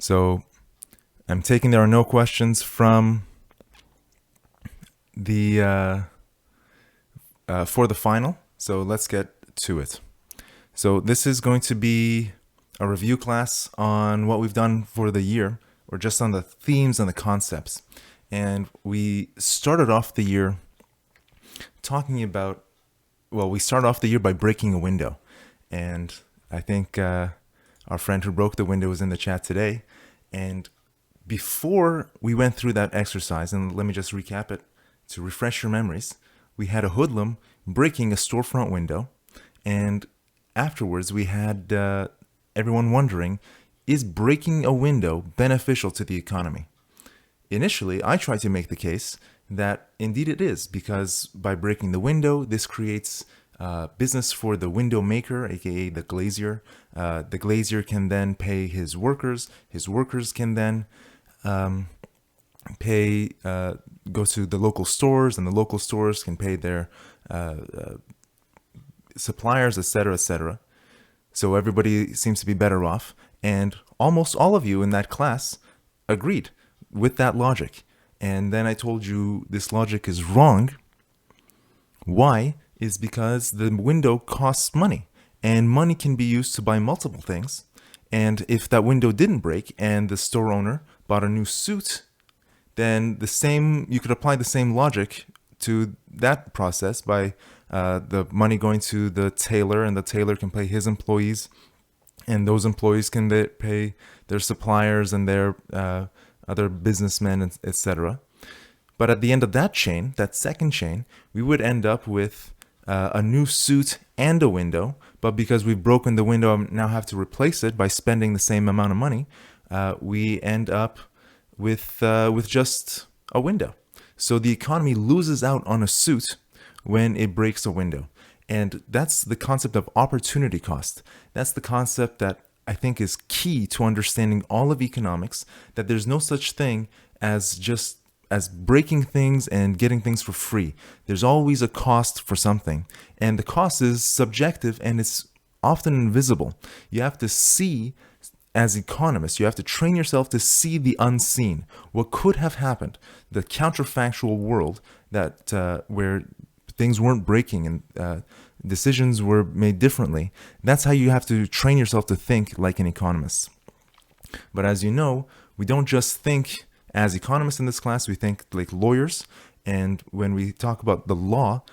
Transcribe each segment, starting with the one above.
So I'm taking there are no questions from the for the final. So let's get to it. So this is going to be a review class on what we've done for the year, or just on the themes and the concepts. And we started off the year talking about, we started off the year by breaking a window. And I think our friend who broke the window was in the chat today. And before we went through that exercise, and let me just recap it to refresh your memories, we had a hoodlum breaking a storefront window. And afterwards, we had everyone wondering, is breaking a window beneficial to the economy? Initially, I tried to make the case that indeed it is, because by breaking the window, this creates business for the window maker, aka the glazier. The glazier can then pay his workers. His workers can then go to the local stores, and the local stores can pay their suppliers, etc., etc. So everybody seems to be better off. And almost all of you in that class agreed with that logic. And then I told you this logic is wrong. Why? Is because the window costs money, and money can be used to buy multiple things. And if that window didn't break and the store owner bought a new suit, then you could apply the same logic to that process by the money going to the tailor, and the tailor can pay his employees, and those employees can pay their suppliers and their other businessmen, etc. But at the end of that chain, that second chain, we would end up with a new suit and a window. But because we've broken the window and now have to replace it by spending the same amount of money, we end up with just a window. So the economy loses out on a suit when it breaks a window. And that's the concept of opportunity cost. That's the concept that I think is key to understanding all of economics, that there's no such thing as breaking things and getting things for free. There's always a cost for something. And the cost is subjective, and it's often invisible. You have to see, as economists, you have to train yourself to see the unseen. What could have happened, the counterfactual world that where things weren't breaking and decisions were made differently. That's how you have to train yourself to think like an economist. But as you know, we don't just think as economists in this class, we think like lawyers. And when we talk about the law,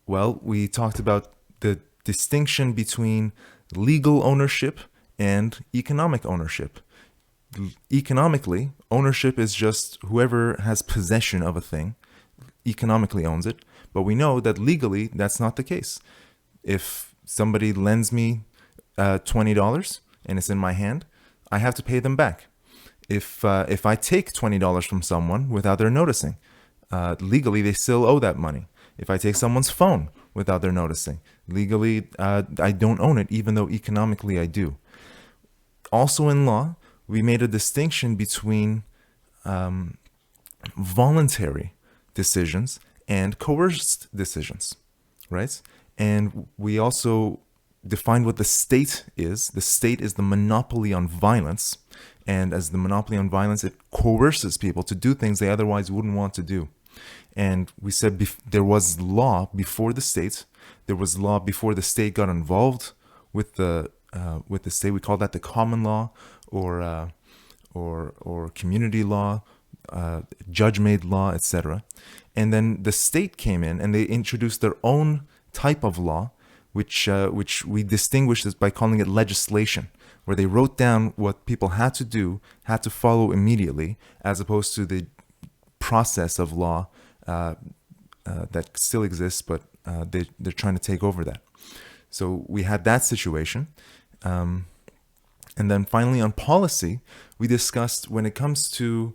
we talked about the distinction between legal ownership and economic ownership. Economically, ownership is just whoever has possession of a thing economically owns it. But we know that legally, that's not the case. If somebody lends me $20 and it's in my hand, I have to pay them back. If I take $20 from someone without their noticing, legally they still owe that money. If I take someone's phone without their noticing, legally I don't own it, even though economically I do. Also in law, we made a distinction between voluntary decisions and coerced decisions, right? And we also defined what the state is. The state is the monopoly on violence. And as the monopoly on violence, it coerces people to do things they otherwise wouldn't want to do. And we said there was law before the state. There was law before the state got involved with the state. We call that the common law, or community law, judge-made law, etc. And then the state came in and they introduced their own type of law, which we distinguished as by calling it legislation, where they wrote down what people had to do, had to follow immediately, as opposed to the process of law that still exists, but they're trying to take over that. So we had that situation. And then finally on policy, we discussed when it comes to,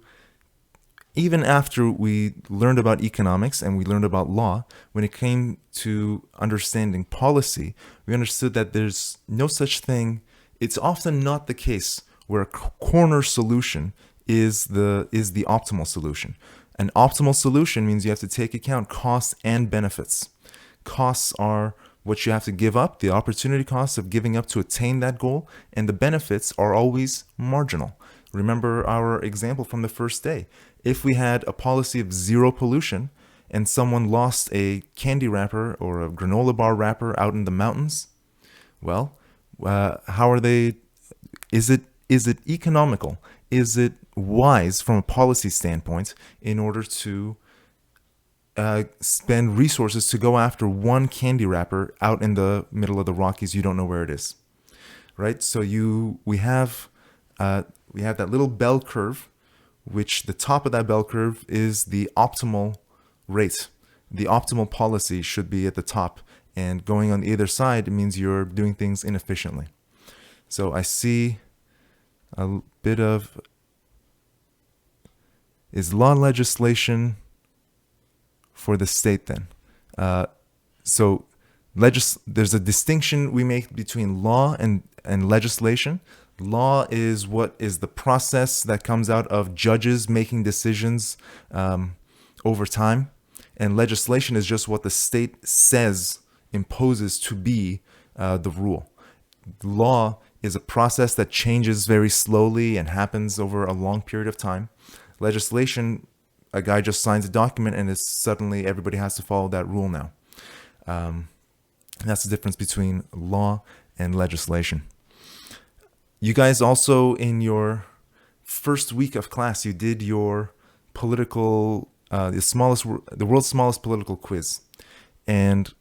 even after we learned about economics and we learned about law, when it came to understanding policy, we understood that there's no such thing. It's often not the case where a corner solution is the optimal solution. An optimal solution means you have to take account costs and benefits. Costs are what you have to give up, the opportunity costs of giving up to attain that goal, and the benefits are always marginal. Remember our example from the first day. If we had a policy of zero pollution and someone lost a candy wrapper or a granola bar wrapper out in the mountains, well, how are they? Is it economical? Is it wise from a policy standpoint in order to spend resources to go after one candy wrapper out in the middle of the Rockies? You don't know where it is, right? So we have that little bell curve, which the top of that bell curve is the optimal rate. The optimal policy should be at the top, and going on either side means you're doing things inefficiently. So I see a bit of, is law legislation for the state then? So there's a distinction we make between law and legislation. Law is what is the process that comes out of judges making decisions over time. And legislation is just what the state says imposes to be the rule. Law is a process that changes very slowly and happens over a long period of time. Legislation, a guy just signs a document and it's suddenly everybody has to follow that rule now. That's the difference between law and legislation. You guys also, in your first week of class, you did your political, the world's smallest political quiz. And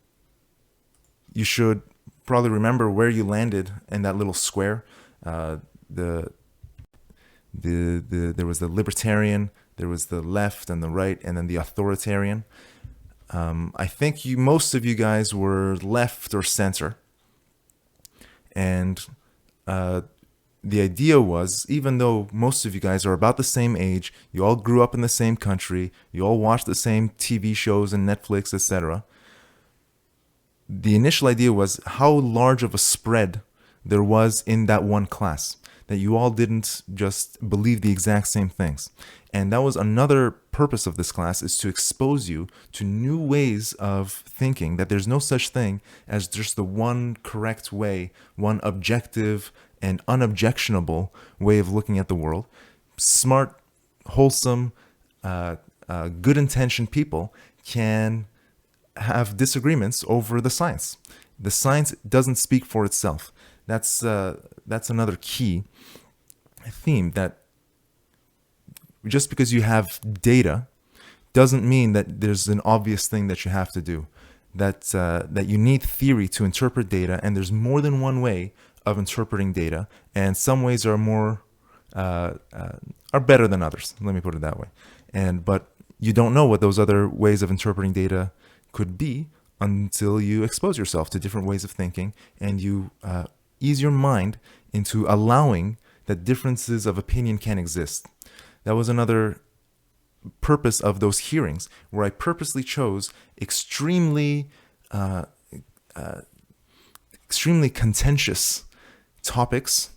you should probably remember where you landed in that little square. There was the libertarian, there was the left and the right, and then the authoritarian. I think most of you guys were left or center. And the idea was, even though most of you guys are about the same age, you all grew up in the same country, you all watched the same TV shows and Netflix, etc., the initial idea was how large of a spread there was in that one class, that you all didn't just believe the exact same things. And that was another purpose of this class, is to expose you to new ways of thinking, that there's no such thing as just the one correct way, one objective and unobjectionable way of looking at the world. Smart, wholesome, good-intentioned people can have disagreements over the science. The science doesn't speak for itself. That's another key theme, that just because you have data doesn't mean that there's an obvious thing that you have to do. That you need theory to interpret data, and there's more than one way of interpreting data, and some ways are better than others. Let me put it that way. But you don't know what those other ways of interpreting data could be until you expose yourself to different ways of thinking, and you ease your mind into allowing that differences of opinion can exist. That was another purpose of those hearings, where I purposely chose extremely contentious topics,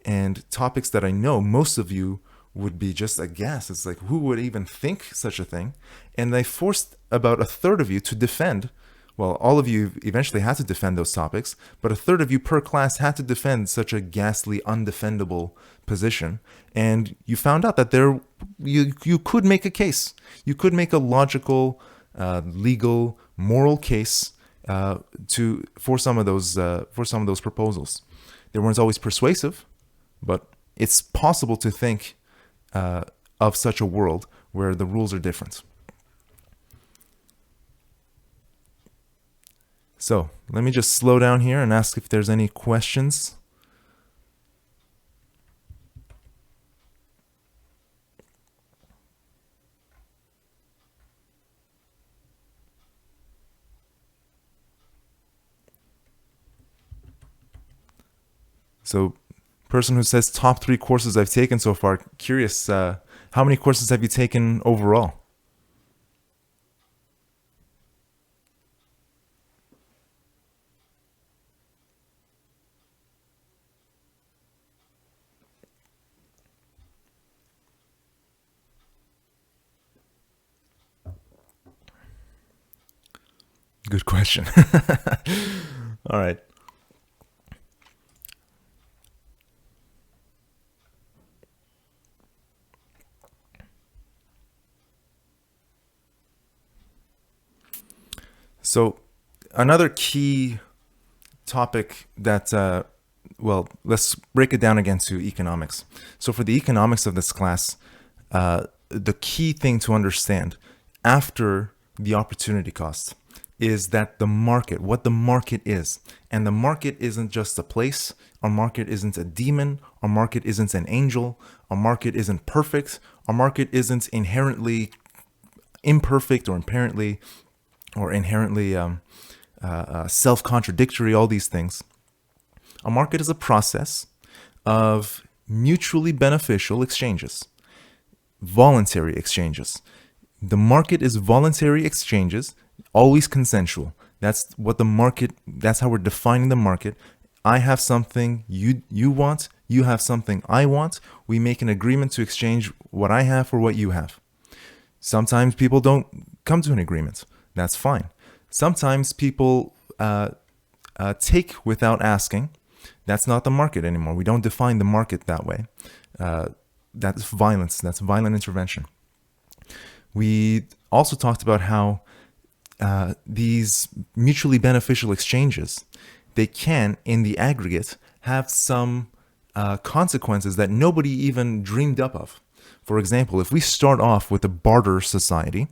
and topics that I know most of you would be just aghast. It's like, who would even think such a thing? And I forced about a third of you to defend. Well, all of you eventually had to defend those topics, but a third of you per class had to defend such a ghastly, undefendable position. And you found out that you could make a case. You could make a logical, legal, moral case for some of those proposals. They weren't always persuasive, but it's possible to think of such a world where the rules are different. So let me just slow down here and ask if there's any questions. So, person who says top 3 courses I've taken so far, curious, how many courses have you taken overall? Good question. All right. So another key topic that, let's break it down again to economics. So for the economics of this class, the key thing to understand after the opportunity cost is that the market, what the market is. And the market isn't just a place. Our market isn't a demon. Our market isn't an angel. Our market isn't perfect. Our market isn't inherently imperfect or inherently self-contradictory, all these things. A market is a process of mutually beneficial exchanges, voluntary exchanges. The market is voluntary exchanges, always consensual. That's how we're defining the market. I have something you want, you have something I want. We make an agreement to exchange what I have for what you have. Sometimes people don't come to an agreement. That's fine. Sometimes people take without asking. That's not the market anymore. We don't define the market that way. That's violence. That's violent intervention. We also talked about how these mutually beneficial exchanges, they can, in the aggregate, have some consequences that nobody even dreamed up of. For example, if we start off with a barter society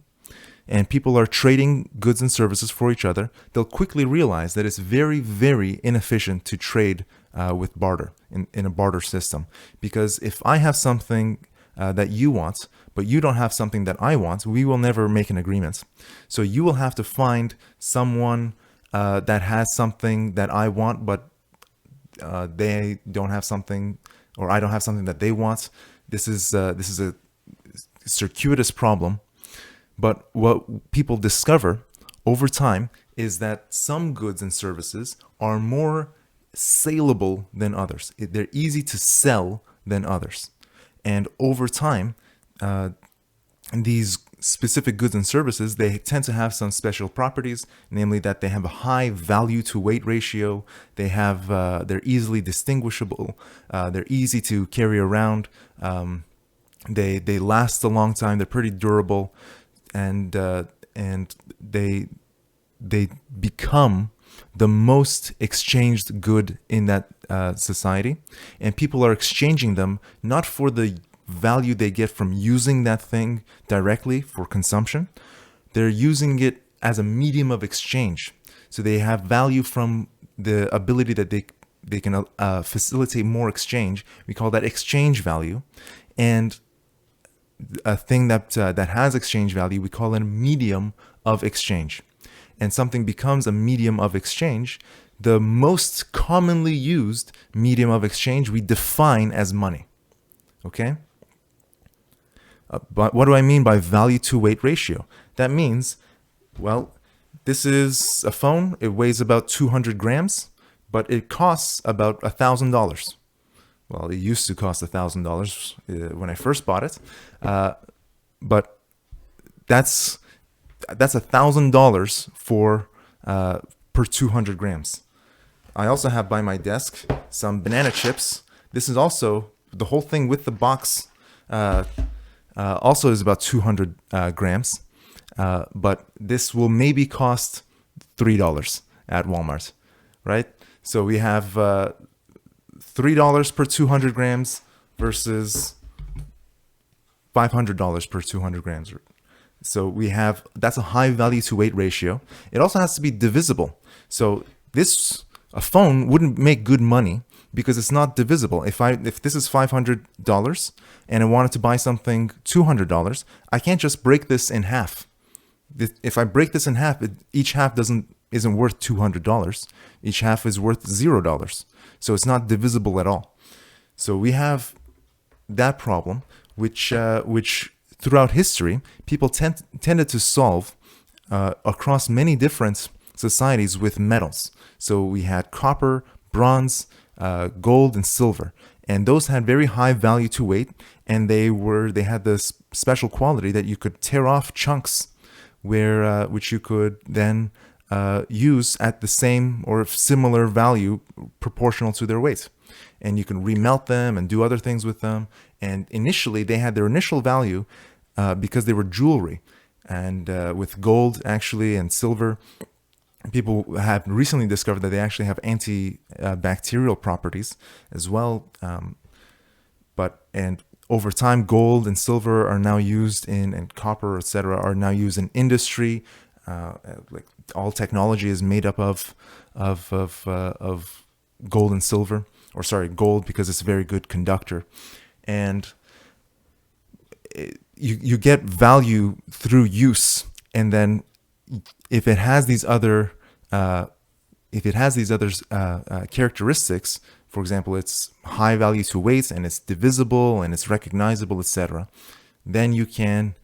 and people are trading goods and services for each other, they'll quickly realize that it's very, very inefficient to trade with barter in a barter system. Because if I have something that you want, but you don't have something that I want, we will never make an agreement. So you will have to find someone that has something that I want, but they don't have something, or I don't have something that they want. This is a circuitous problem. But what people discover over time is that some goods and services are more saleable than others. They're easy to sell than others. And over time, these specific goods and services, they tend to have some special properties, namely that they have a high value to weight ratio. They're easily distinguishable. They're easy to carry around. They last a long time. They're pretty durable, and they become the most exchanged good in that society. And people are exchanging them not for the value they get from using that thing directly for consumption. They're using it as a medium of exchange. So they have value from the ability that they can facilitate more exchange. We call that exchange value. And a thing that has exchange value, we call it a medium of exchange. And something becomes a medium of exchange. The most commonly used medium of exchange we define as money. Okay? But what do I mean by value to weight ratio? That means, well, this is a phone. It weighs about 200 grams, but it costs about $1,000. Well, it used to cost $1,000 when I first bought it, but that's $1,000 for per 200 grams. I also have by my desk some banana chips. This is also the whole thing with the box. Also is about 200 grams, but this will maybe cost $3 at Walmart, right? So we have $3 per 200 grams versus $500 per 200 grams. So that's a high value to weight ratio. It also has to be divisible. So a phone wouldn't make good money because it's not divisible. If this is $500 and I wanted to buy something $200, I can't just break this in half. If I break this in half, each half isn't worth $200. Each half is worth $0. So it's not divisible at all. So we have that problem, which throughout history people tended to solve across many different societies with metals. So we had copper, bronze, gold, and silver, and those had very high value to weight, and they had this special quality that you could tear off chunks, which you could then use at the same or similar value proportional to their weight, and you can remelt them and do other things with them. And initially, they had their initial value because they were jewelry, and with gold actually and silver, people have recently discovered that they actually have antibacterial properties as well. And over time, gold and silver are now used and copper, etc., are now used in industry. Like all technology is made up of gold and silver, or sorry, gold, because it's a very good conductor, and you get value through use. And then if it has these other characteristics, for example, it's high value to weight and it's divisible and it's recognizable, etc., then you can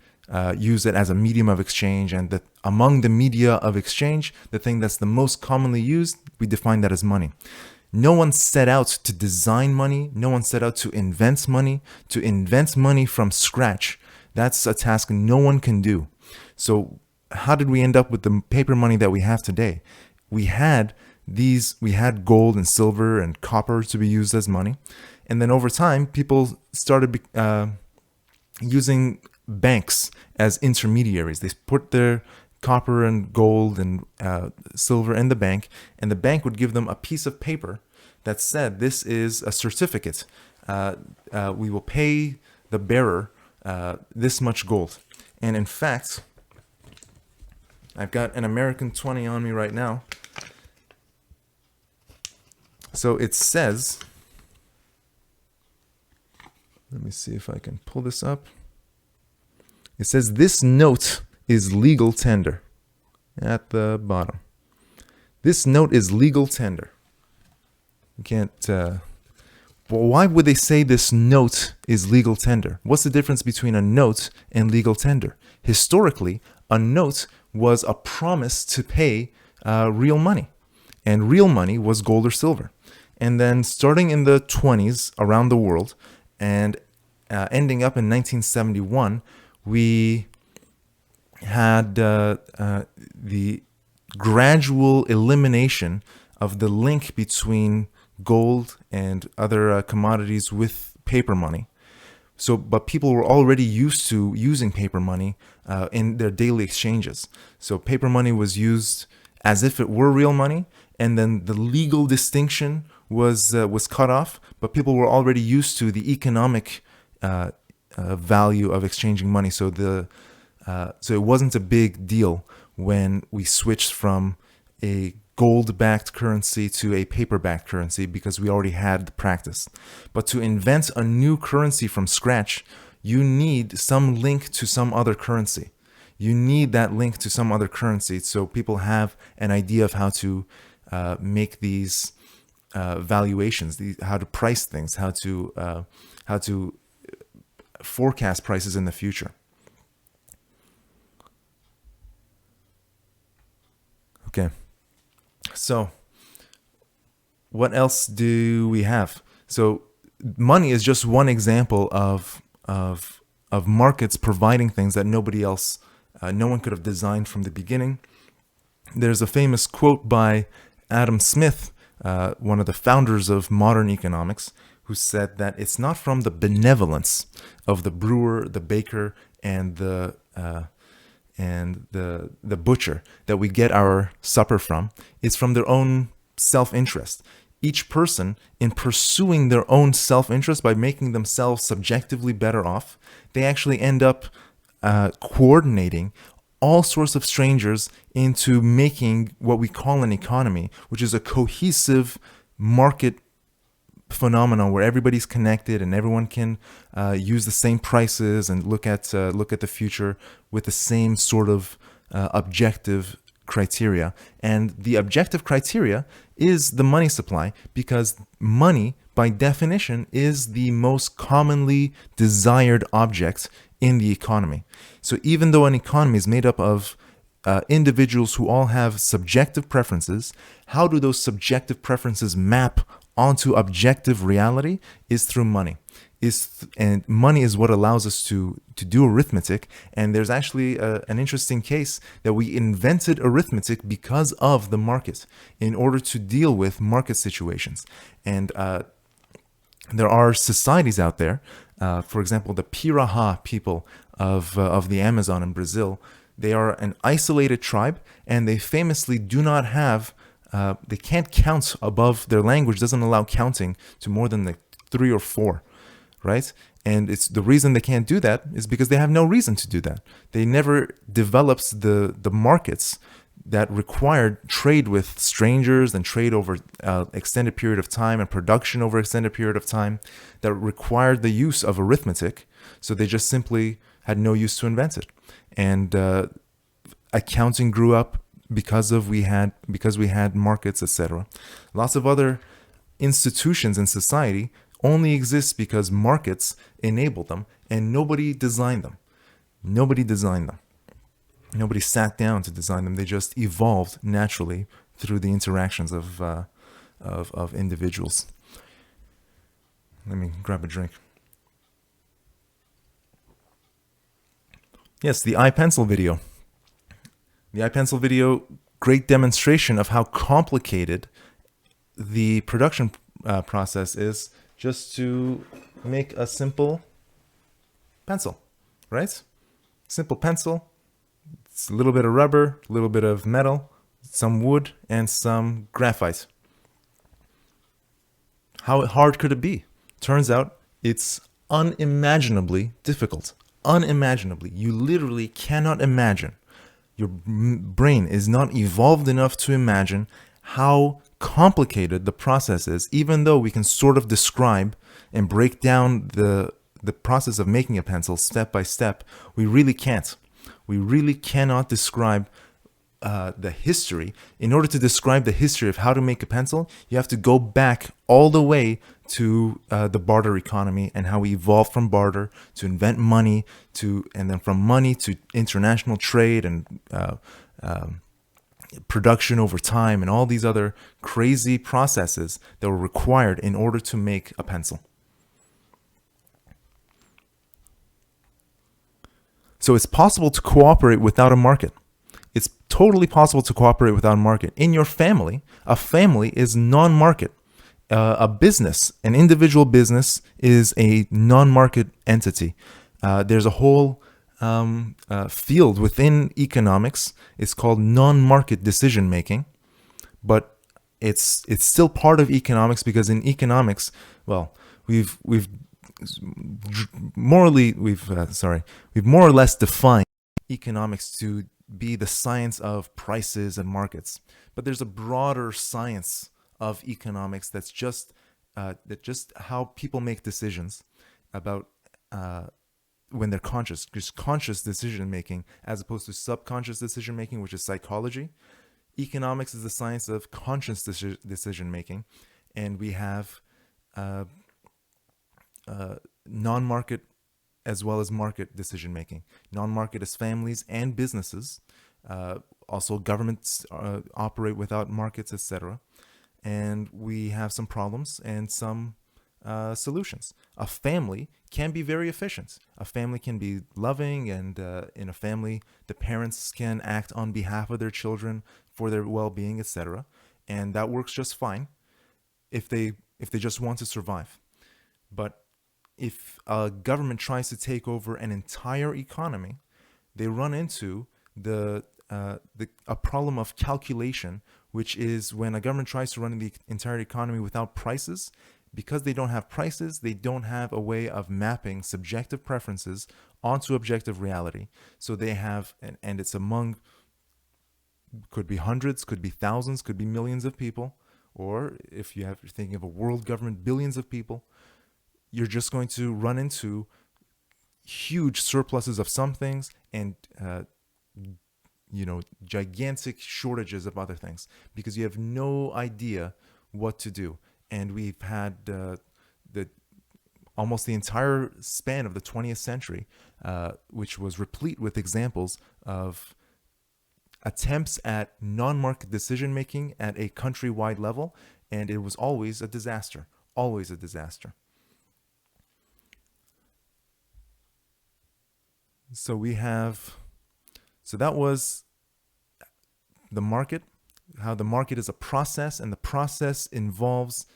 use it as a medium of exchange. And among the media of exchange, the thing that's the most commonly used, we define that as money. No one set out to design money. No one set out to invent money. To invent money from scratch, that's a task no one can do. So how did we end up with the paper money that we have today? We had gold and silver and copper to be used as money. And then over time, people started using banks as intermediaries. They put their copper and gold and silver in the bank, and the bank would give them a piece of paper that said, this is a certificate. We will pay the bearer this much gold. And in fact, I've got an American 20 on me right now. So it says, let me see if I can pull this up. It says, this note is legal tender at the bottom. This note is legal tender. You can't, well, why would they say this note is legal tender? What's the difference between a note and legal tender? Historically, a note was a promise to pay real money, and real money was gold or silver. And then starting in the 20s around the world and ending up in 1971, we had the gradual elimination of the link between gold and other commodities with paper money. So, but people were already used to using paper money in their daily exchanges. So paper money was used as if it were real money, and then the legal distinction was cut off. But people were already used to the economic value of exchanging money. So it wasn't a big deal when we switched from a gold-backed currency to a paper-backed currency, because we already had the practice. But to invent a new currency from scratch, you need some link to some other currency. You need that link to some other currency so people have an idea of how to make these valuations, how to price things, how to forecast prices in the future. Okay. So what else do we have? So money is just one example of markets providing things that nobody else, no one could have designed from the beginning. There's a famous quote by Adam Smith, one of the founders of modern economics, who said that it's not from the benevolence of the brewer, the baker, and the butcher that we get our supper from. It's from their own self-interest. Each person, in pursuing their own self-interest by making themselves subjectively better off, they actually end up coordinating all sorts of strangers into making what we call an economy, which is a cohesive market phenomenon where everybody's connected and everyone can use the same prices and look at the future with the same sort of objective criteria. And the objective criteria is the money supply, because money, by definition, is the most commonly desired object in the economy. So even though an economy is made up of individuals who all have subjective preferences, how do those subjective preferences map onto objective reality? Is through money. And money is what allows us to do arithmetic. And there's actually an interesting case that we invented arithmetic because of the market in order to deal with market situations. And there are societies out there, for example, the Piraha people of the Amazon in Brazil. They are an isolated tribe, and they famously do not have, they can't count above, their language doesn't allow counting to more than like 3 or 4, right? And it's the reason they can't do that is because they have no reason to do that. They never develops the markets that required trade with strangers and trade over extended period of time and production over extended period of time that required the use of arithmetic. So they just simply had no use to invent it. And accounting grew up because we had markets, etc. Lots of other institutions in society only exist because markets enabled them, and nobody designed them. Nobody designed them. Nobody sat down to design them. They just evolved naturally through the interactions of individuals. Let me grab a drink. Yes, the iPencil video. The iPencil video, great demonstration of how complicated the production process is just to make a simple pencil, right? Simple pencil. It's a little bit of rubber, a little bit of metal, some wood, and some graphite. How hard could it be? Turns out it's unimaginably difficult. Unimaginably. You literally cannot imagine. Your brain is not evolved enough to imagine how complicated the process is, even though we can sort of describe and break down the process of making a pencil step by step. We really can't. We really cannot describe the history. In order to describe the history of how to make a pencil, you have to go back all the way to the barter economy and how we evolved from barter to invent money, and then from money to international trade and production over time and all these other crazy processes that were required in order to make a pencil. So it's possible to cooperate without a market. It's totally possible to cooperate without a market. In your family, a family is non-market. A business, an individual business, is a non-market entity. There's a whole field within economics. It's called non-market decision making, but it's still part of economics because in economics, well, we've more or less defined economics to be the science of prices and markets. But there's a broader science of economics that's just how people make decisions about when they're conscious. Just conscious decision making as opposed to subconscious decision making, which is psychology. Economics is the science of conscious decision making, and we have non-market as well as market decision making. Non-market is families and businesses. Also, governments operate without markets, etc. And we have some problems and some solutions. A family can be very efficient. A family can be loving, and in a family, the parents can act on behalf of their children for their well-being, etc. And that works just fine if they just want to survive. But if a government tries to take over an entire economy, they run into a problem of calculation, which is when a government tries to run the entire economy without prices. Because they don't have prices, they don't have a way of mapping subjective preferences onto objective reality. So they have, and it's among, could be hundreds, could be thousands, could be millions of people, or if you're thinking of a world government, billions of people, you're just going to run into huge surpluses of some things and gigantic shortages of other things because you have no idea what to do. And we've had almost the entire span of the 20th century, which was replete with examples of attempts at non-market decision-making at a countrywide level, and it was always a disaster, always a disaster. So that was the market, how the market is a process, and the process involves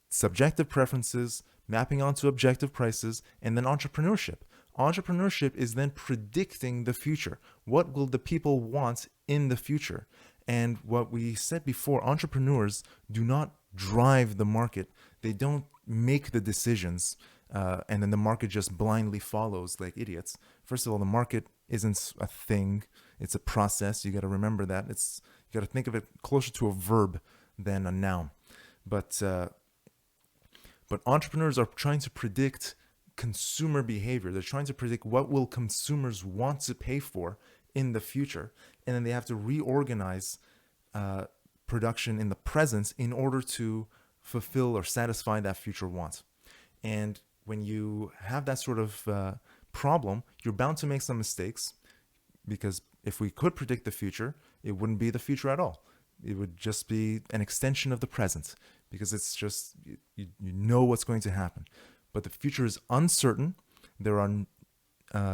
subjective preferences, mapping onto objective prices, and then entrepreneurship. Entrepreneurship is then predicting the future. What will the people want in the future? And what we said before, entrepreneurs do not drive the market. They don't make the decisions, and then the market just blindly follows like idiots. First of all, the market isn't a thing; it's a process. You got to remember that. You got to think of it closer to a verb than a noun. But but entrepreneurs are trying to predict consumer behavior. They're trying to predict what will consumers want to pay for in the future, and then they have to reorganize production in the present in order to fulfill or satisfy that future want. And when you have that sort of problem, you're bound to make some mistakes, because if we could predict the future, it wouldn't be the future at all. It would just be an extension of the present, because it's just, you know what's going to happen. But the future is uncertain. There are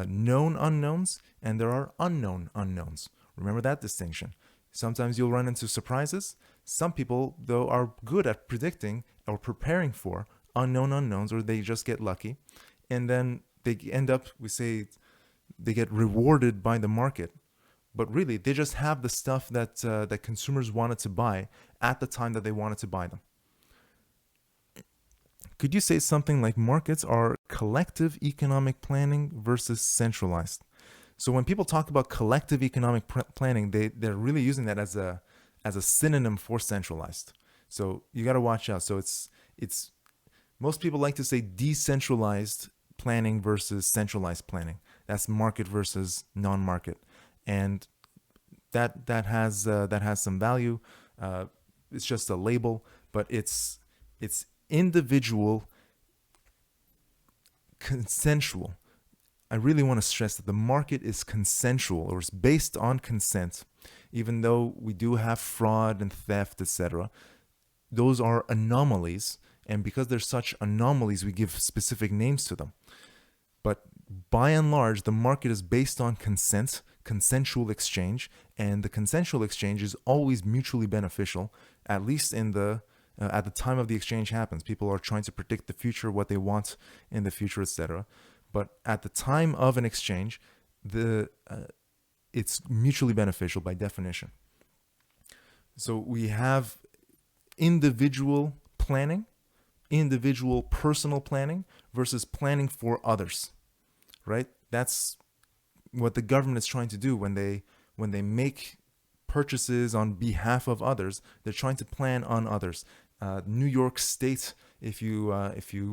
known unknowns and there are unknown unknowns. Remember that distinction. Sometimes you'll run into surprises. Some people, though, are good at predicting or preparing for unknown unknowns, or they just get lucky. And then they end up, we say, they get rewarded by the market. But really, they just have the stuff that consumers wanted to buy at the time that they wanted to buy them. Could you say something like markets are collective economic planning versus centralized? So when people talk about collective economic planning, they're really using that as a synonym for centralized. So you got to watch out. So it's most people like to say decentralized planning versus centralized planning. That's market versus non-market, and that has some value. It's just a label, but it's individual, consensual. I really want to stress that the market is consensual, or is based on consent, even though we do have fraud and theft, etc. Those are anomalies, and because they're such anomalies, we give specific names to them. But by and large, the market is based on consent, consensual exchange, and the consensual exchange is always mutually beneficial, at least at the time of the exchange happens. People are trying to predict the future, what they want in the future, etc. But at the time of an exchange, it's mutually beneficial by definition. So we have individual planning, individual personal planning versus planning for others, right? That's what the government is trying to do when they make purchases on behalf of others. They're trying to plan on others. New York State, if you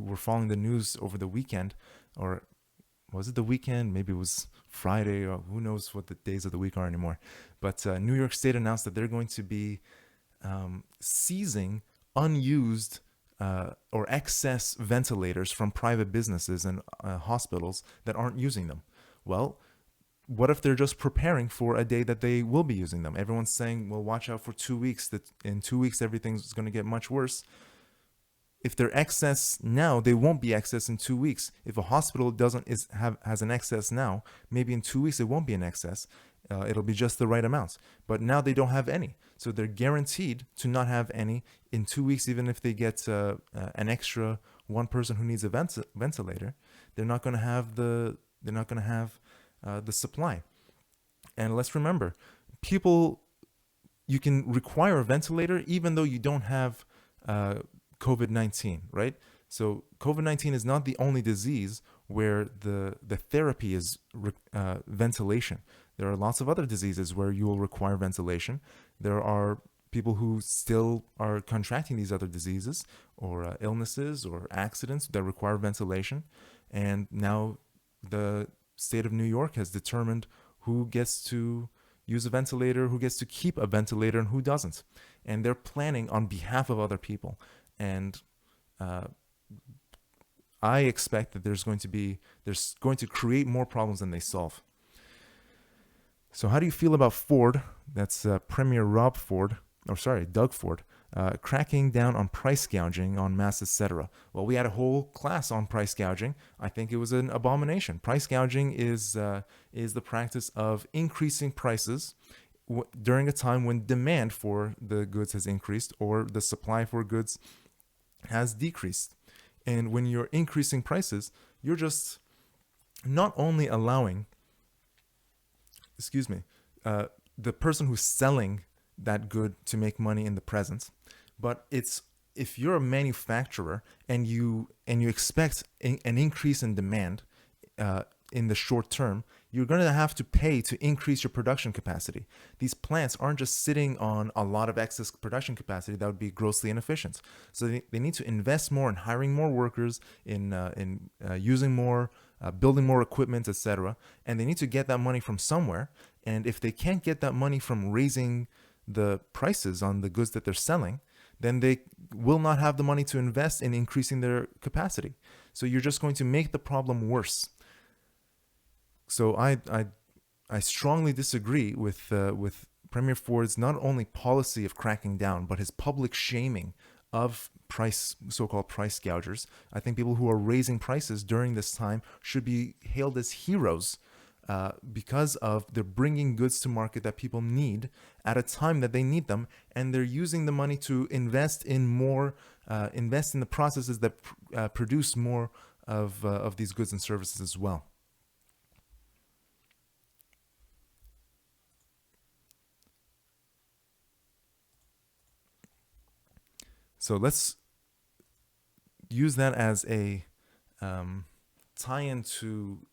were following the news over the weekend, or was it the weekend? Maybe it was Friday, or who knows what the days of the week are anymore. But New York State announced that they're going to be seizing unused or excess ventilators from private businesses and hospitals that aren't using them. Well, what if they're just preparing for a day that they will be using them? Everyone's saying, well, watch out for 2 weeks, that in 2 weeks everything's going to get much worse. If they're excess now, they won't be excess in 2 weeks. If a hospital has an excess now, maybe in 2 weeks it won't be an excess. It'll be just the right amount. But now they don't have any, so they're guaranteed to not have any in 2 weeks. Even if they get an extra one person who needs a ventilator, they're not going to have the supply. And let's remember, you can require a ventilator even though you don't have COVID-19, right? So COVID-19 is not the only disease where the therapy is ventilation. There are lots of other diseases where you will require ventilation. There are people who still are contracting these other diseases or illnesses or accidents that require ventilation. And now the state of New York has determined who gets to use a ventilator, who gets to keep a ventilator, and who doesn't. And they're planning on behalf of other people. And I expect that there's going to create more problems than they solve. So how do you feel about Ford? That's Premier Doug Ford, cracking down on price gouging on mass, etc. Well, we had a whole class on price gouging. I think it was an abomination. Price gouging is the practice of increasing prices during a time when demand for the goods has increased or the supply for goods has decreased. And when you're increasing prices, you're just not only allowing, excuse me, the person who's selling that good to make money in the present, but it's if you're a manufacturer and you expect an increase in demand in the short term, you're going to have to pay to increase your production capacity. These plants aren't just sitting on a lot of excess production capacity that would be grossly inefficient. So they need to invest more in hiring more workers, in using more, building more equipment, etc. And they need to get that money from somewhere. And if they can't get that money from raising the prices on the goods that they're selling, then they will not have the money to invest in increasing their capacity. So you're just going to make the problem worse. So I strongly disagree with Premier Ford's not only policy of cracking down, but his public shaming of so-called price gougers. I think people who are raising prices during this time should be hailed as heroes because of they're bringing goods to market that people need at a time that they need them, and they're using the money to invest in more, invest in the processes that produce more of these goods and services as well. So let's use that as a tie-in to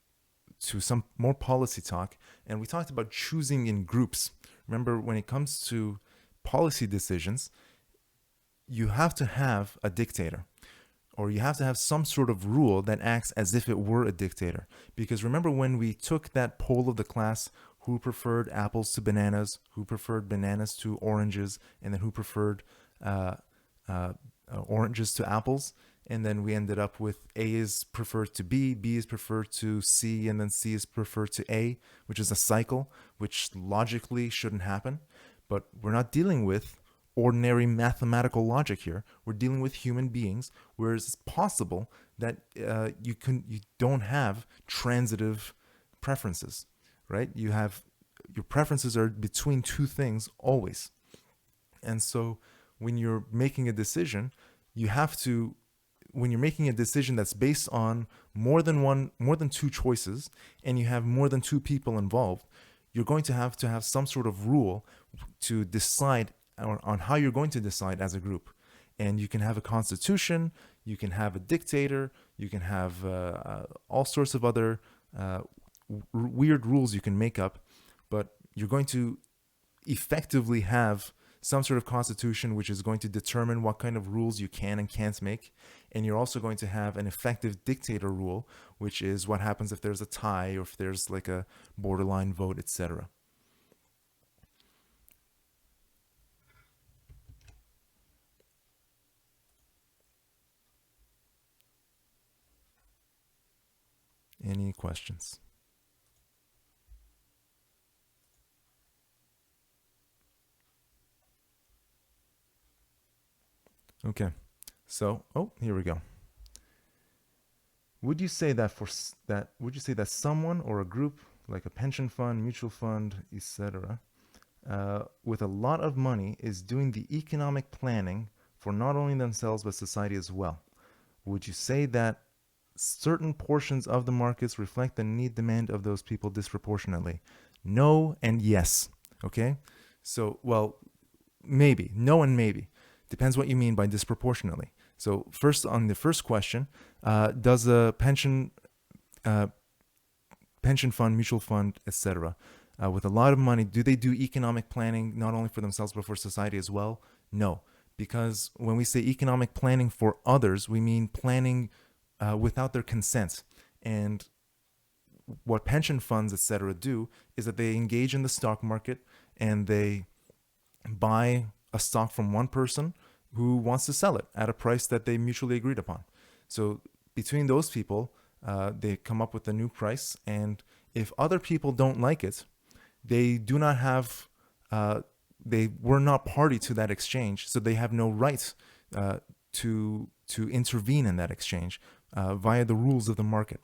some more policy talk. And we talked about choosing in groups. Remember, when it comes to policy decisions, you have to have a dictator, or you have to have some sort of rule that acts as if it were a dictator. Because remember when we took that poll of the class, who preferred apples to bananas, who preferred bananas to oranges, and then who preferred uh, oranges to apples, and then we ended up with A is preferred to B is preferred to C, and then C is preferred to A, which is a cycle, which logically shouldn't happen. But we're not dealing with ordinary mathematical logic here. We're dealing with human beings, whereas it's possible that you don't have transitive preferences, right? You have your preferences are between two things always. And so when you're making a decision, you have to when you're making a decision that's based on more than two choices, and you have more than two people involved, you're going to have some sort of rule to decide on how you're going to decide as a group. And you can have a constitution, you can have a dictator, you can have all sorts of other weird rules you can make up, but you're going to effectively have some sort of constitution which is going to determine what kind of rules you can and can't make. And you're also going to have an effective dictator rule, which is what happens if there's a tie or if there's like a borderline vote, etc. Any questions? Okay. So, oh, here we go. Would you say that would you say that someone or a group like a pension fund, mutual fund, etc., with a lot of money is doing the economic planning for not only themselves but society as well? Would you say that certain portions of the markets reflect the need demand of those people disproportionately? No and yes. Okay? So, well, maybe. No and maybe. Depends what you mean by disproportionately. So, first, on the first question, does a uh, pension fund, mutual fund, etc., with a lot of money, do they do economic planning not only for themselves but for society as well? No, because when we say economic planning for others, we mean planning without their consent. And what pension funds, etc., do is that they engage in the stock market and they buy a stock from one person who wants to sell it at a price that they mutually agreed upon. So between those people, they come up with a new price, and if other people don't like it, they do not have, they were not party to that exchange, so they have no right to intervene in that exchange via the rules of the market.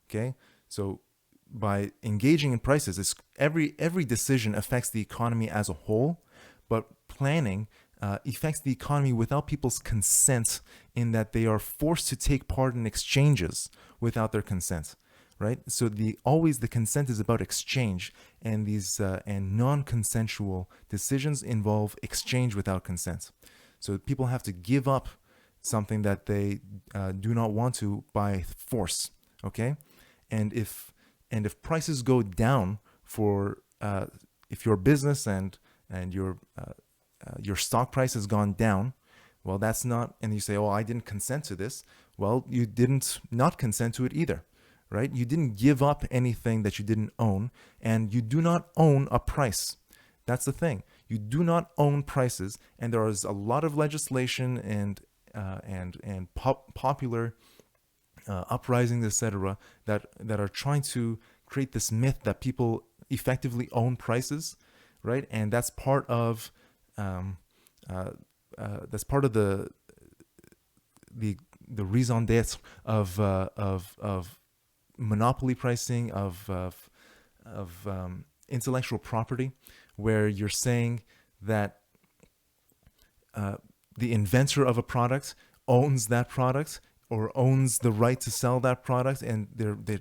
Okay, so by engaging in prices, every decision affects the economy as a whole, but planning affects the economy without people's consent, in that they are forced to take part in exchanges without their consent, right? So the consent is about exchange, and these and non-consensual decisions involve exchange without consent. So people have to give up something that they do not want to by force. Okay, and if prices go down for if your business and your stock price has gone down, well, that's not, and you say, oh, I didn't consent to this. Well, you didn't not consent to it either, right? You didn't give up anything that you didn't own, and you do not own a price. That's the thing. You do not own prices, and there is a lot of legislation and popular uprisings, etc., that are trying to create this myth that people effectively own prices, right? And that's part of the raison d'être of monopoly pricing of intellectual property, where you're saying that the inventor of a product owns that product or owns the right to sell that product, and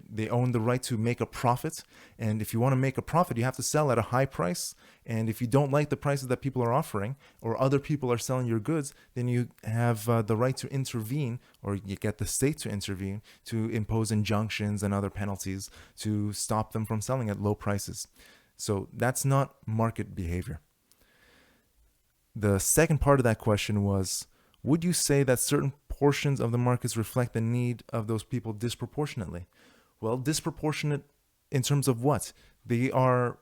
they own the right to make a profit. And if you want to make a profit, you have to sell at a high price. And if you don't like the prices that people are offering, or other people are selling your goods, then you have the right to intervene, or you get the state to intervene to impose injunctions and other penalties to stop them from selling at low prices. So that's not market behavior. The second part of that question was, would you say that certain portions of the markets reflect the need of those people disproportionately? Well, disproportionate in terms of what? They are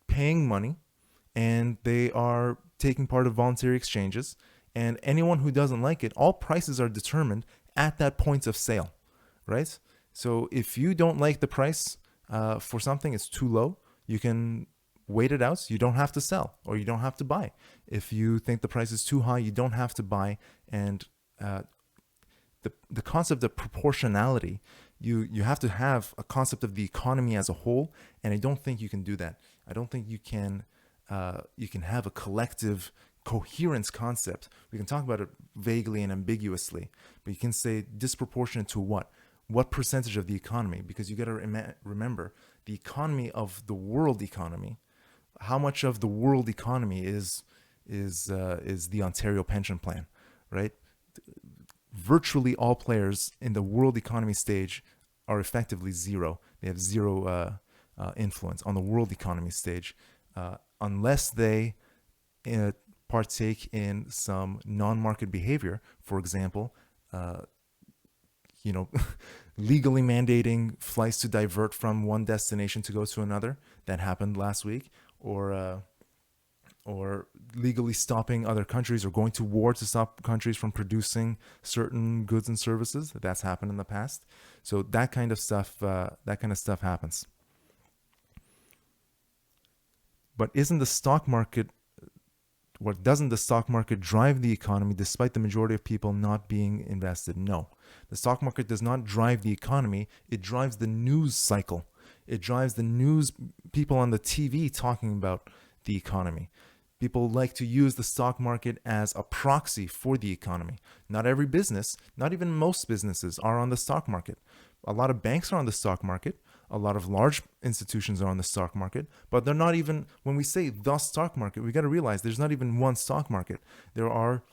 paying money and they are taking part of voluntary exchanges. And anyone who doesn't like it, all prices are determined at that point of sale, right? So if you don't like the price for something, it's too low, you can wait it out. You don't have to sell, or you don't have to buy. If you think the price is too high, you don't have to buy. And the concept of proportionality, you have to have a concept of the economy as a whole, and I don't think you can do that. I don't think you can have a collective coherence concept. We can talk about it vaguely and ambiguously, but you can say disproportionate to what percentage of the economy, because you got to remember the economy of the world economy. How much of the world economy is the Ontario pension plan, right? Virtually all players in the world economy stage are effectively zero. They have zero influence on the world economy stage, unless they partake in some non-market behavior. For example, legally mandating flights to divert from one destination to go to another. That happened last week. Or legally stopping other countries, or going to war to stop countries from producing certain goods and services. That's happened in the past. So that kind of stuff happens. But doesn't the stock market drive the economy despite the majority of people not being invested? No. The stock market does not drive the economy. It drives the news cycle. It drives the news, people on the TV talking about the economy. People like to use the stock market as a proxy for the economy. Not every business, not even most businesses, are on the stock market. A lot of banks are on the stock market. A lot of large institutions are on the stock market, but they're not even, when we say the stock market, we got to realize there's not even one stock market. There are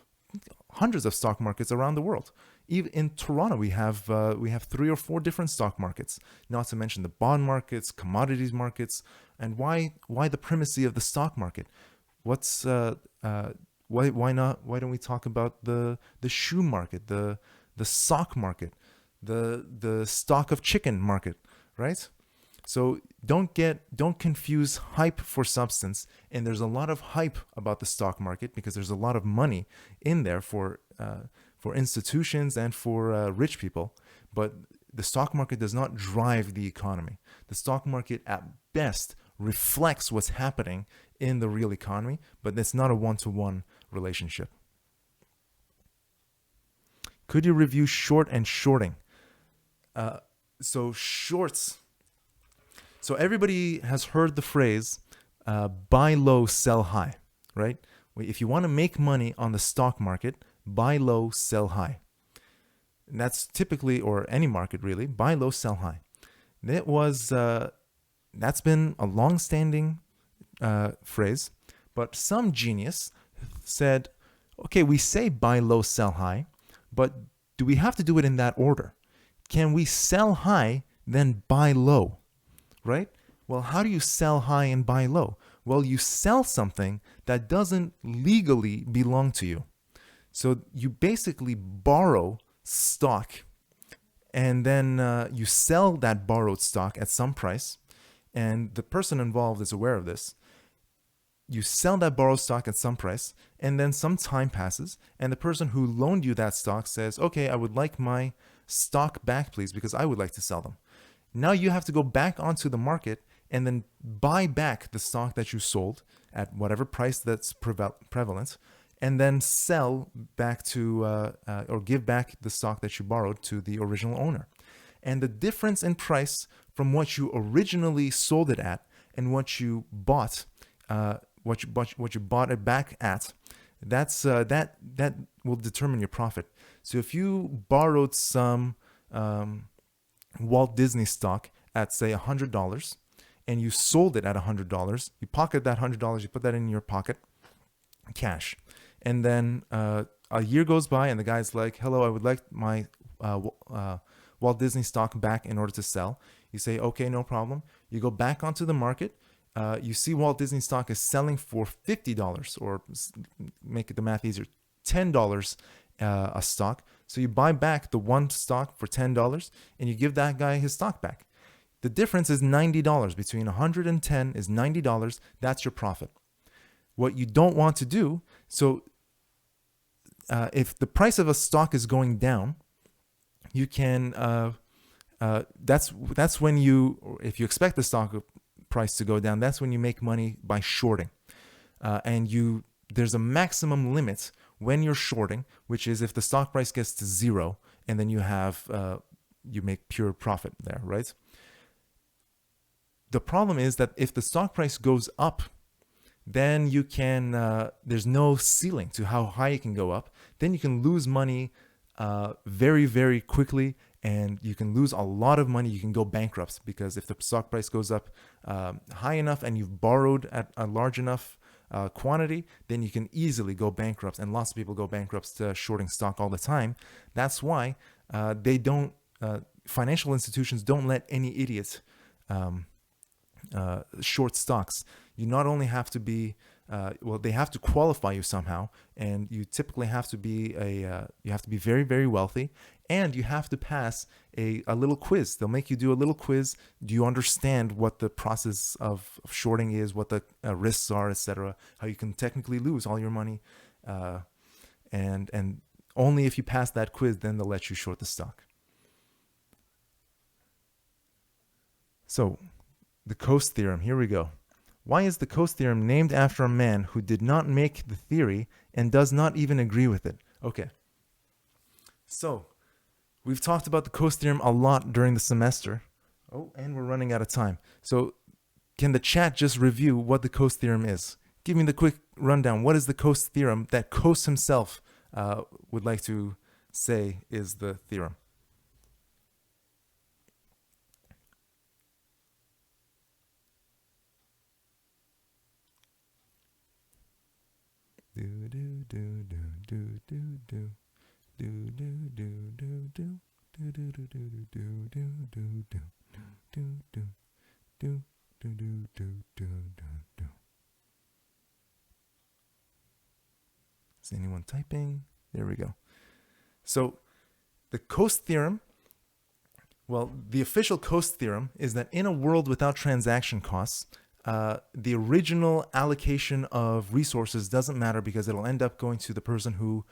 hundreds of stock markets around the world. Even in Toronto, we have 3 or 4 different stock markets, not to mention the bond markets, commodities markets. And why the primacy of the stock market? Why don't we talk about the shoe market, the sock market, the stock of chicken market, right? So don't confuse hype for substance. And there's a lot of hype about the stock market because there's a lot of money in there for institutions and for rich people. But the stock market does not drive the economy. The stock market at best reflects what's happening in the real economy, but it's not a one-to-one relationship. Could you review short and shorting? So shorts. So everybody has heard the phrase, buy low, sell high, right? If you want to make money on the stock market, buy low, sell high. And that's typically, or any market really, buy low, sell high. It was that's been a long-standing phrase, but some genius said, okay, we say buy low, sell high, but do we have to do it in that order? Can we sell high, then buy low, right? Well, how do you sell high and buy low? Well, you sell something that doesn't legally belong to you. So you basically borrow stock, and then you sell that borrowed stock at some price, and the person involved is aware of this. You sell that borrowed stock at some price, and then some time passes, and the person who loaned you that stock says, okay, I would like my stock back, please, because I would like to sell them. Now you have to go back onto the market and then buy back the stock that you sold at whatever price that's prevalent, and then sell back to or give back the stock that you borrowed to the original owner. And the difference in price from what you originally sold it at and what you bought, what you bought it back at, that will determine your profit. So if you borrowed some Walt Disney stock at say $100, and you sold it at $100, you pocket that $100, you put that in your pocket, cash, and then a year goes by, and the guy's like, "Hello, I would like my Walt Disney stock back in order to sell." You say, "Okay, no problem." You go back onto the market. You see Walt Disney stock is selling for $50, or make it the math easier, $10 a stock. So you buy back the one stock for $10, and you give that guy his stock back. The difference is $90. Between 110 is $90. That's your profit. What you don't want to do, so if the price of a stock is going down, you can that's when you, if you expect the stock price to go down, that's when you make money by shorting. And there's a maximum limit when you're shorting, which is if the stock price gets to zero, and then you make pure profit there, right? The problem is that if the stock price goes up, then you can, there's no ceiling to how high it can go up. Then you can lose money very, very quickly, and you can lose a lot of money. You can go bankrupt, because if the stock price goes up high enough and you've borrowed at a large enough quantity, then you can easily go bankrupt. And lots of people go bankrupt shorting stock all the time. That's why financial institutions don't let any idiot short stocks. You not only have to be, they have to qualify you somehow, and you typically have to be you have to be very, very wealthy, and you have to pass a little quiz. They'll make you do a little quiz. Do you understand what the process of shorting is, what the risks are, etc., how you can technically lose all your money, and only if you pass that quiz, then they'll let you short the stock. So, the Coase theorem, here we go. Why is the Coase theorem named after a man who did not make the theory and does not even agree with it? Okay. So, we've talked about the Coase theorem a lot during the semester. Oh, and we're running out of time. So, can the chat just review what the Coase theorem is? Give me the quick rundown. What is the Coase theorem that Coase himself would like to say is the theorem? Is anyone typing? There we go. So the Coase theorem, well, the official Coase theorem is that in a world without transaction costs, the original allocation of resources doesn't matter, because it'll end up going to the person who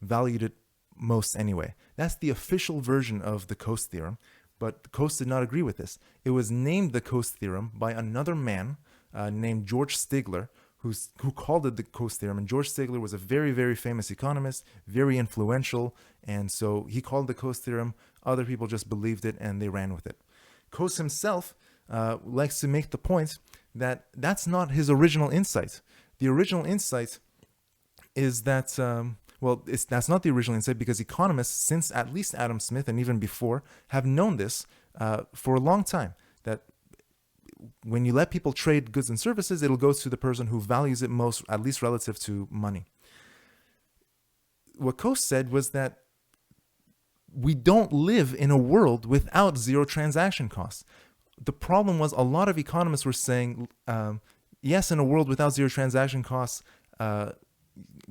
valued it most anyway. That's the official version of the Coase theorem, but Coase did not agree with this. It was named the Coase theorem by another man named George Stigler, who called it the Coase theorem. And George Stigler was a very, very famous economist, very influential, and so he called the Coase theorem. Other people just believed it and they ran with it. Coase himself likes to make the point that that's not his original insight. The original insight is that, that's not the original insight, because economists, since at least Adam Smith and even before, have known this for a long time that when you let people trade goods and services, it'll go to the person who values it most, at least relative to money. What Coase said was that we don't live in a world without zero transaction costs. The problem was a lot of economists were saying, yes, in a world without zero transaction costs,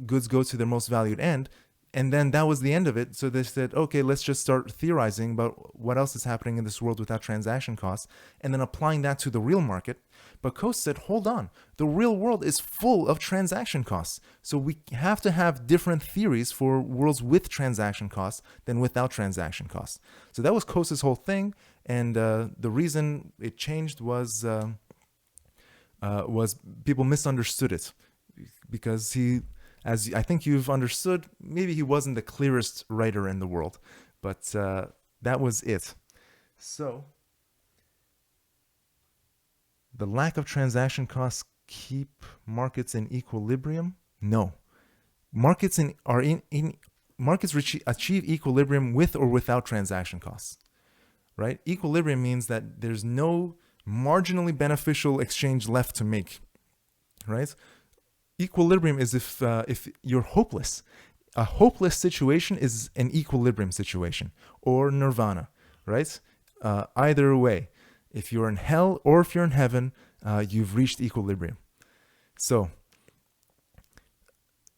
goods go to their most valued end. And then that was the end of it. So they said, okay, let's just start theorizing about what else is happening in this world without transaction costs, and then applying that to the real market. But Coase said, hold on, the real world is full of transaction costs. So we have to have different theories for worlds with transaction costs than without transaction costs. So that was Coase's whole thing. And the reason it changed was people misunderstood it, because he, as I think you've understood, maybe he wasn't the clearest writer in the world, but that was it. So the lack of transaction costs keep markets in equilibrium? No. Markets achieve equilibrium with or without transaction costs, right? Equilibrium means that there's no marginally beneficial exchange left to make, right? Equilibrium is if you're hopeless. A hopeless situation is an equilibrium situation, or nirvana, right? Either way, if you're in hell or if you're in heaven, you've reached equilibrium. So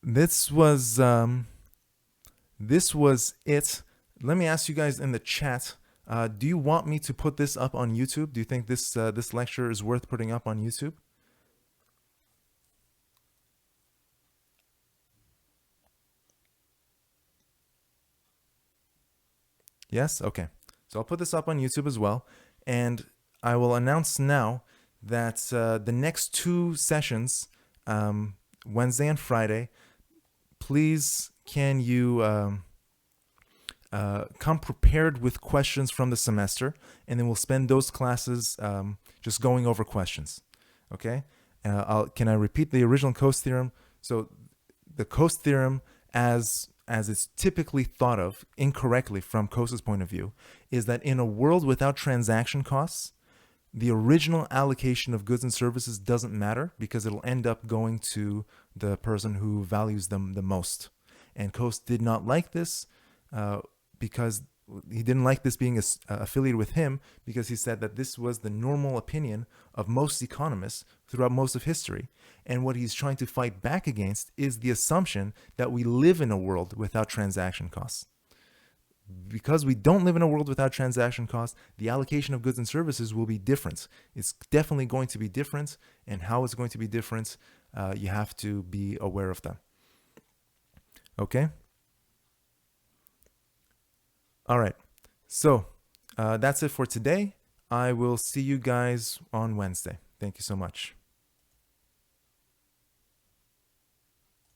this was it. Let me ask you guys in the chat. Do you want me to put this up on YouTube? Do you think this lecture is worth putting up on YouTube? Yes? Okay. So I'll put this up on YouTube as well. And I will announce now that the next 2 sessions, Wednesday and Friday, please can you come prepared with questions from the semester, and then we'll spend those classes just going over questions. Okay? Can I repeat the original Coase theorem? So the Coase theorem, as it's typically thought of incorrectly from Coase's point of view, is that in a world without transaction costs, the original allocation of goods and services doesn't matter, because it'll end up going to the person who values them the most. And Coase did not like this because he didn't like this being affiliated with him, because he said that this was the normal opinion of most economists throughout most of history. And what he's trying to fight back against is the assumption that we live in a world without transaction costs. Because we don't live in a world without transaction costs, the allocation of goods and services will be different. It's definitely going to be different, and how it's going to be different, you have to be aware of them. Okay? All right. So that's it for today. I will see you guys on Wednesday. Thank you so much.